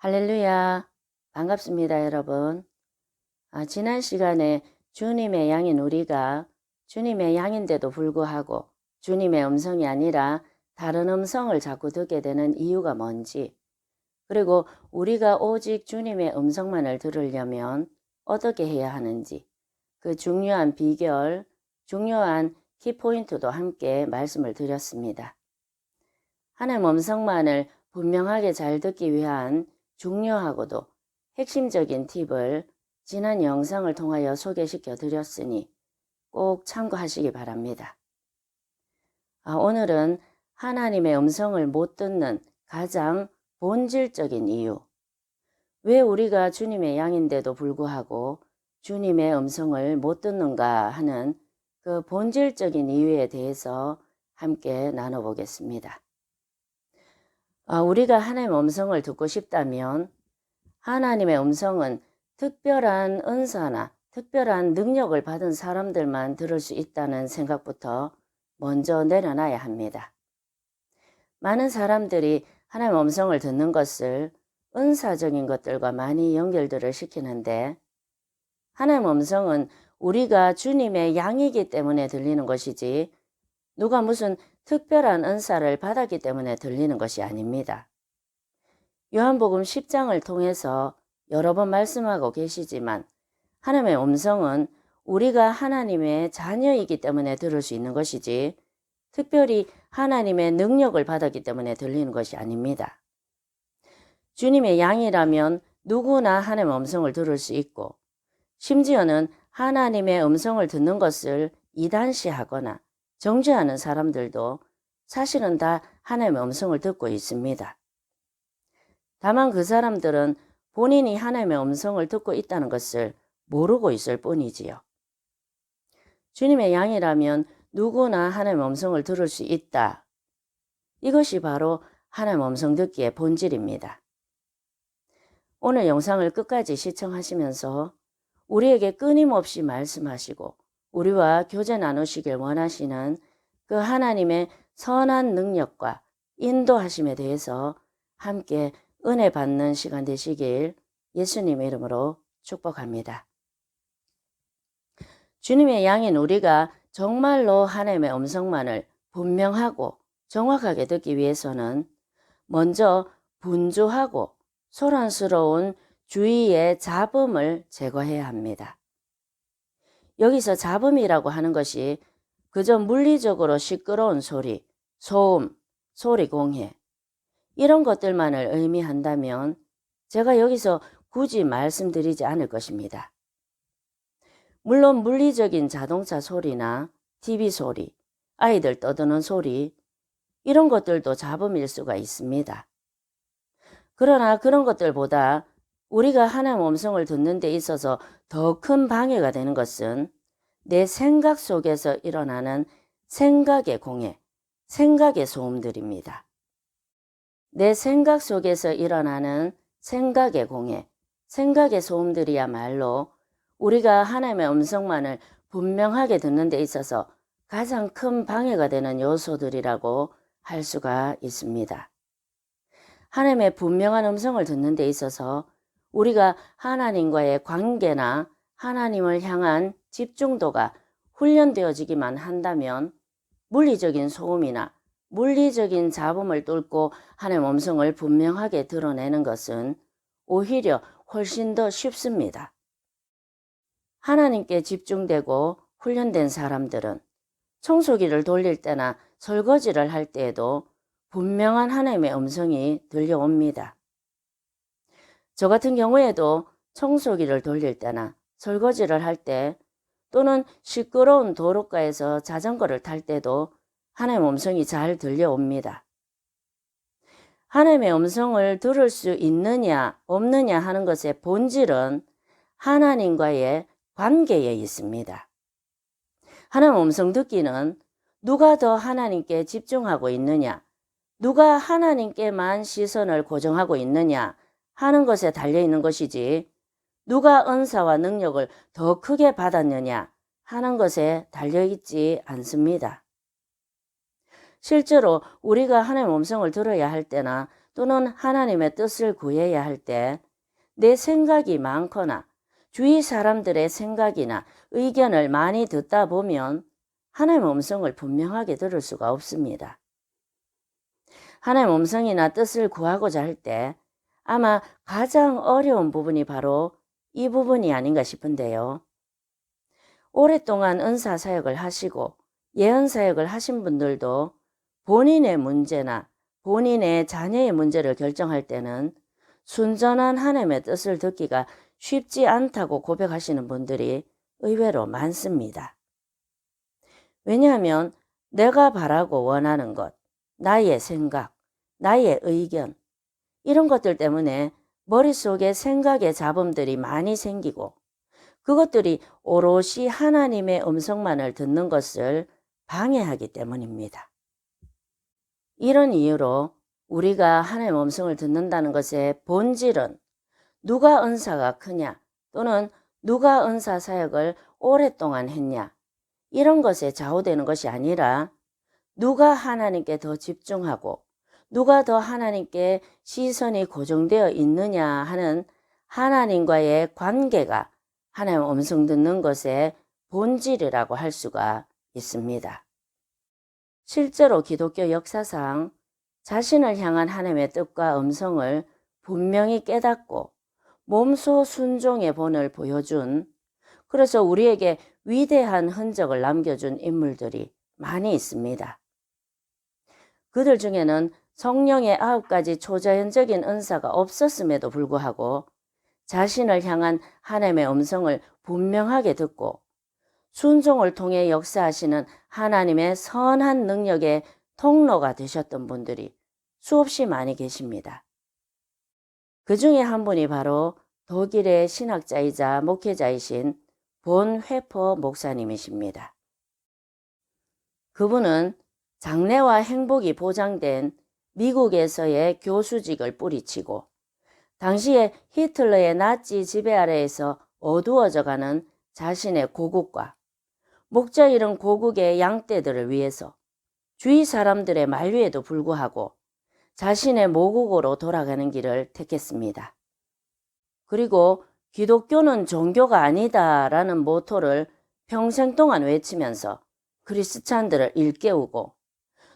할렐루야. 반갑습니다, 여러분. 지난 시간에 주님의 양인 우리가 주님의 양인데도 불구하고 주님의 음성이 아니라 다른 음성을 자꾸 듣게 되는 이유가 뭔지, 그리고 우리가 오직 주님의 음성만을 들으려면 어떻게 해야 하는지, 그 중요한 비결, 중요한 키포인트도 함께 말씀을 드렸습니다. 하나님 음성만을 분명하게 잘 듣기 위한 중요하고도 핵심적인 팁을 지난 영상을 통하여 소개시켜 드렸으니 꼭 참고하시기 바랍니다. 오늘은 하나님의 음성을 못 듣는 가장 본질적인 이유, 왜 우리가 주님의 양인데도 불구하고 주님의 음성을 못 듣는가 하는 그 본질적인 이유에 대해서 함께 나눠보겠습니다. 우리가 하나님의 음성을 듣고 싶다면 하나님의 음성은 특별한 은사나 특별한 능력을 받은 사람들만 들을 수 있다는 생각부터 먼저 내려놔야 합니다. 많은 사람들이 하나님의 음성을 듣는 것을 은사적인 것들과 많이 연결들을 시키는데, 하나님의 음성은 우리가 주님의 양이기 때문에 들리는 것이지 누가 무슨 특별한 은사를 받았기 때문에 들리는 것이 아닙니다. 요한복음 10장을 통해서 여러 번 말씀하고 계시지만 하나님의 음성은 우리가 하나님의 자녀이기 때문에 들을 수 있는 것이지 특별히 하나님의 능력을 받았기 때문에 들리는 것이 아닙니다. 주님의 양이라면 누구나 하나님의 음성을 들을 수 있고, 심지어는 하나님의 음성을 듣는 것을 이단시하거나 정죄하는 사람들도 사실은 다 하나님의 음성을 듣고 있습니다. 다만 그 사람들은 본인이 하나님의 음성을 듣고 있다는 것을 모르고 있을 뿐이지요. 주님의 양이라면 누구나 하나님의 음성을 들을 수 있다. 이것이 바로 하나님의 음성 듣기의 본질입니다. 오늘 영상을 끝까지 시청하시면서 우리에게 끊임없이 말씀하시고 우리와 교제 나누시길 원하시는 그 하나님의 선한 능력과 인도하심에 대해서 함께 은혜 받는 시간 되시길 예수님의 이름으로 축복합니다. 주님의 양인 우리가 정말로 하나님의 음성만을 분명하고 정확하게 듣기 위해서는 먼저 분주하고 소란스러운 주위의 잡음을 제거해야 합니다. 여기서 잡음이라고 하는 것이 그저 물리적으로 시끄러운 소리, 소음, 소리 공해, 이런 것들만을 의미한다면 제가 여기서 굳이 말씀드리지 않을 것입니다. 물론 물리적인 자동차 소리나 TV 소리, 아이들 떠드는 소리, 이런 것들도 잡음일 수가 있습니다. 그러나 그런 것들보다 우리가 하나님의 음성을 듣는 데 있어서 더 큰 방해가 되는 것은 내 생각 속에서 일어나는 생각의 공해, 생각의 소음들입니다. 내 생각 속에서 일어나는 생각의 공해, 생각의 소음들이야말로 우리가 하나님의 음성만을 분명하게 듣는 데 있어서 가장 큰 방해가 되는 요소들이라고 할 수가 있습니다. 하나님의 분명한 음성을 듣는 데 있어서 우리가 하나님과의 관계나 하나님을 향한 집중도가 훈련되어지기만 한다면 물리적인 소음이나 물리적인 잡음을 뚫고 하나님의 음성을 분명하게 드러내는 것은 오히려 훨씬 더 쉽습니다. 하나님께 집중되고 훈련된 사람들은 청소기를 돌릴 때나 설거지를 할 때에도 분명한 하나님의 음성이 들려옵니다. 저 같은 경우에도 청소기를 돌릴 때나 설거지를 할 때 또는 시끄러운 도로가에서 자전거를 탈 때도 하나님의 음성이 잘 들려옵니다. 하나님의 음성을 들을 수 있느냐 없느냐 하는 것의 본질은 하나님과의 관계에 있습니다. 하나님의 음성 듣기는 누가 더 하나님께 집중하고 있느냐, 누가 하나님께만 시선을 고정하고 있느냐 하는 것에 달려있는 것이지 누가 은사와 능력을 더 크게 받았느냐 하는 것에 달려있지 않습니다. 실제로 우리가 하나님의 음성을 들어야 할 때나 또는 하나님의 뜻을 구해야 할 때 내 생각이 많거나 주위 사람들의 생각이나 의견을 많이 듣다 보면 하나님의 음성을 분명하게 들을 수가 없습니다. 하나님의 음성이나 뜻을 구하고자 할 때 아마 가장 어려운 부분이 바로 이 부분이 아닌가 싶은데요. 오랫동안 은사 사역을 하시고 예언 사역을 하신 분들도 본인의 문제나 본인의 자녀의 문제를 결정할 때는 순전한 하나님의 뜻을 듣기가 쉽지 않다고 고백하시는 분들이 의외로 많습니다. 왜냐하면 내가 바라고 원하는 것, 나의 생각, 나의 의견, 이런 것들 때문에 머릿속에 생각의 잡음들이 많이 생기고 그것들이 오롯이 하나님의 음성만을 듣는 것을 방해하기 때문입니다. 이런 이유로 우리가 하나님의 음성을 듣는다는 것의 본질은 누가 은사가 크냐 또는 누가 은사 사역을 오랫동안 했냐 이런 것에 좌우되는 것이 아니라 누가 하나님께 더 집중하고 누가 더 하나님께 시선이 고정되어 있느냐 하는 하나님과의 관계가 하나님의 음성 듣는 것의 본질이라고 할 수가 있습니다. 실제로 기독교 역사상 자신을 향한 하나님의 뜻과 음성을 분명히 깨닫고 몸소 순종의 본을 보여준, 그래서 우리에게 위대한 흔적을 남겨준 인물들이 많이 있습니다. 그들 중에는 성령의 9가지 초자연적인 은사가 없었음에도 불구하고 자신을 향한 하나님의 음성을 분명하게 듣고 순종을 통해 역사하시는 하나님의 선한 능력의 통로가 되셨던 분들이 수없이 많이 계십니다. 그 중에 한 분이 바로 독일의 신학자이자 목회자이신 본 회퍼 목사님이십니다. 그분은 장래와 행복이 보장된 미국에서의 교수직을 뿌리치고 당시에 히틀러의 나치 지배 아래에서 어두워져가는 자신의 고국과 목자 잃은 고국의 양떼들을 위해서 주위 사람들의 만류에도 불구하고 자신의 모국으로 돌아가는 길을 택했습니다. 그리고 기독교는 종교가 아니다라는 모토를 평생 동안 외치면서 크리스찬들을 일깨우고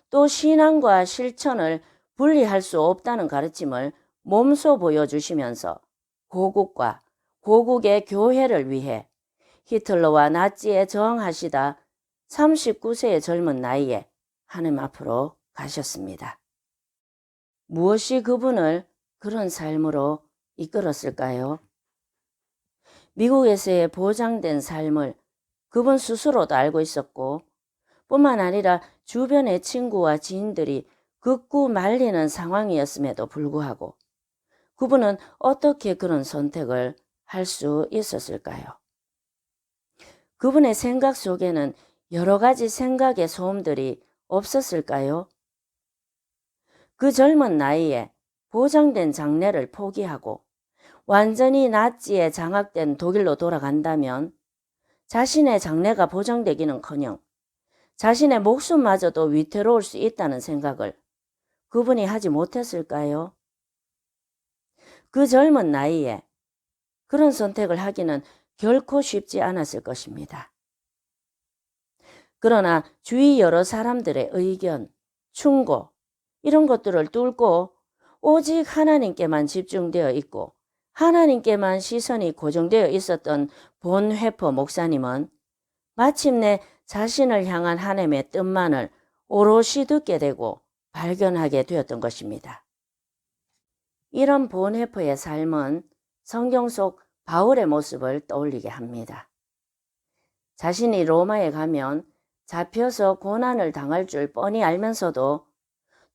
또 신앙과 실천을 분리할 수 없다는 가르침을 몸소 보여주시면서 고국과 고국의 교회를 위해 히틀러와 나치에 저항하시다 39세의 젊은 나이에 하나님 앞으로 가셨습니다. 무엇이 그분을 그런 삶으로 이끌었을까요? 미국에서의 보장된 삶을 그분 스스로도 알고 있었고 뿐만 아니라 주변의 친구와 지인들이 극구 말리는 상황이었음에도 불구하고 그분은 어떻게 그런 선택을 할 수 있었을까요? 그분의 생각 속에는 여러 가지 생각의 소음들이 없었을까요? 그 젊은 나이에 보장된 장래를 포기하고 완전히 나치에 장악된 독일로 돌아간다면 자신의 장래가 보장되기는커녕 자신의 목숨마저도 위태로울 수 있다는 생각을 그분이 하지 못했을까요? 그 젊은 나이에 그런 선택을 하기는 결코 쉽지 않았을 것입니다. 그러나 주위 여러 사람들의 의견, 충고 이런 것들을 뚫고 오직 하나님께만 집중되어 있고 하나님께만 시선이 고정되어 있었던 본 회퍼 목사님은 마침내 자신을 향한 하나님의 뜻만을 오롯이 듣게 되고 발견하게 되었던 것입니다. 이런 본 회퍼의 삶은 성경 속 바울의 모습을 떠올리게 합니다. 자신이 로마에 가면 잡혀서 고난을 당할 줄 뻔히 알면서도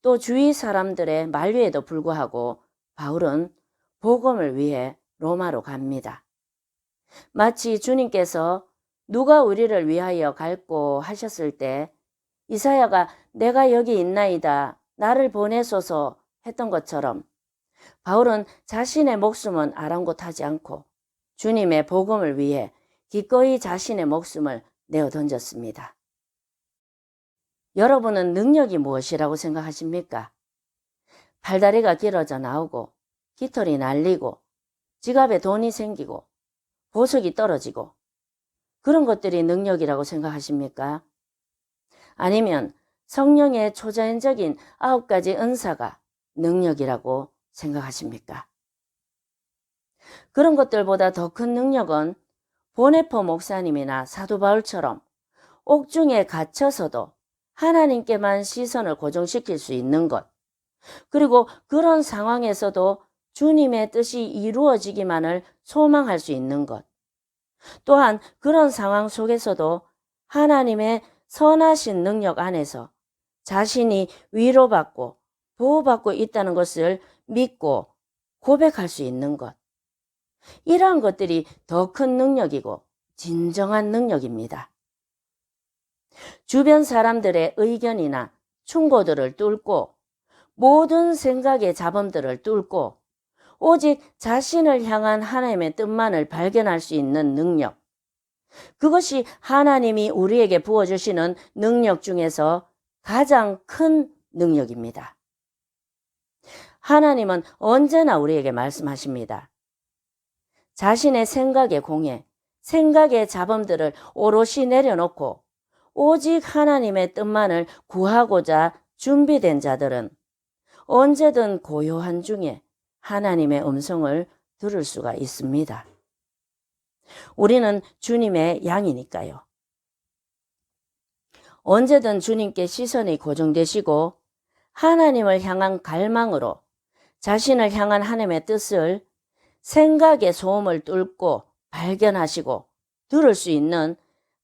또 주위 사람들의 만류에도 불구하고 바울은 복음을 위해 로마로 갑니다. 마치 주님께서 누가 우리를 위하여 갈고 하셨을 때 이사야가 내가 여기 있나이다 나를 보내소서 했던 것처럼 바울은 자신의 목숨은 아랑곳하지 않고 주님의 복음을 위해 기꺼이 자신의 목숨을 내어 던졌습니다. 여러분은 능력이 무엇이라고 생각하십니까? 팔다리가 길어져 나오고 깃털이 날리고 지갑에 돈이 생기고 보석이 떨어지고 그런 것들이 능력이라고 생각하십니까? 아니면 성령의 초자연적인 9가지 은사가 능력이라고 생각하십니까? 그런 것들보다 더 큰 능력은 보네포 목사님이나 사도 바울처럼 옥중에 갇혀서도 하나님께만 시선을 고정시킬 수 있는 것, 그리고 그런 상황에서도 주님의 뜻이 이루어지기만을 소망할 수 있는 것, 또한 그런 상황 속에서도 하나님의 선하신 능력 안에서 자신이 위로받고 보호받고 있다는 것을 믿고 고백할 수 있는 것, 이러한 것들이 더 큰 능력이고 진정한 능력입니다. 주변 사람들의 의견이나 충고들을 뚫고 모든 생각의 잡음들을 뚫고 오직 자신을 향한 하나님의 뜻만을 발견할 수 있는 능력, 그것이 하나님이 우리에게 부어주시는 능력 중에서 가장 큰 능력입니다. 하나님은 언제나 우리에게 말씀하십니다. 자신의 생각의 공에, 생각의 잡음들을 오롯이 내려놓고 오직 하나님의 뜻만을 구하고자 준비된 자들은 언제든 고요한 중에 하나님의 음성을 들을 수가 있습니다. 우리는 주님의 양이니까요. 언제든 주님께 시선이 고정되시고 하나님을 향한 갈망으로 자신을 향한 하나님의 뜻을 생각의 소음을 뚫고 발견하시고 들을 수 있는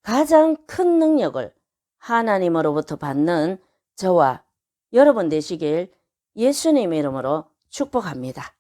가장 큰 능력을 하나님으로부터 받는 저와 여러분 되시길 예수님의 이름으로 축복합니다.